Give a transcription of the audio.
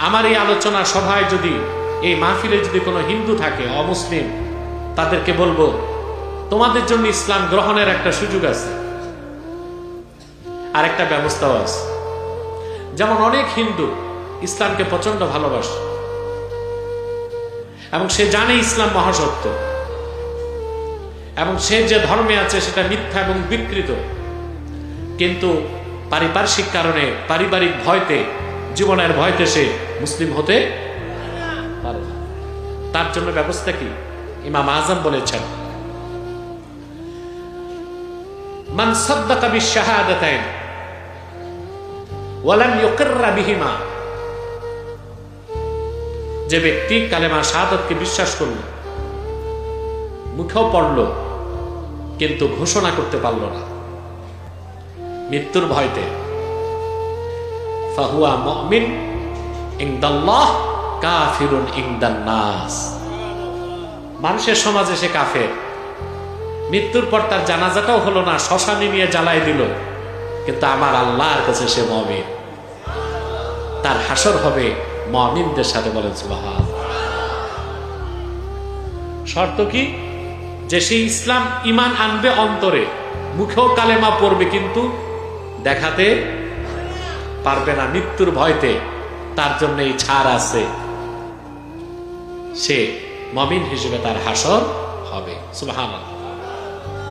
আমার এই আলোচনা সভায় যদি, এই মাহফিলে যদি কোনো হিন্দু থাকে, অমুসলিম, তাদেরকে বলবো তোমাদের জন্য ইসলাম গ্রহণের একটা সুযোগ আছে, আর একটা ব্যবস্থাও আছে। যেমন অনেক হিন্দু ইসলামকে প্রচন্ড ভালোবাসে এবং সে জানে ইসলাম মহাসত্য, এবং সে যে ধর্মে আছে সেটা মিথ্যা এবং বিকৃত, কিন্তু পারিপার্শ্বিক কারণে, পারিবারিক ভয়তে, জীবনের ভয়তে সে মুসলিম হতে পারে না। তার জন্য ব্যবস্থা কি? ইমাম আজম বলেছেন, মান সাদ্দাকা বিশ-শাহাদাতাইন ওয়া লাম ইউকিররা বিহিমা, যে ব্যক্তি কালেমা শাহাদাতকে বিশ্বাস করল, মুখেও পড়ল, কিন্তু ঘোষণা করতে পারল না মৃত্যুর ভয়তে, ফাহুয়া মুমিন ইনদাল্লাহ কাফিরুন ইনদান নাস, মানুষের সমাজে সে কাফের। মৃত্যুর পর তার জানাজাটাও হলো না, শ্মশানে নিয়ে জ্বালাই দিল, কিন্তু আমার আল্লাহর কাছে সে মুমিন, তার হাসর হবে মুমিনদের সাথে। বলেন সুবহানাল্লাহ। শর্ত কি? যে সে ইসলাম ঈমান আনবে অন্তরে, মুখেও কালেমা পড়বে, কিন্তু দেখাতে পারবে না মৃত্যুর ভয়তে। তার জন্য এই ছাড় আছে, সে মুমিন হিসেবে তার হাসর হবে। সুবহানাল্লাহ।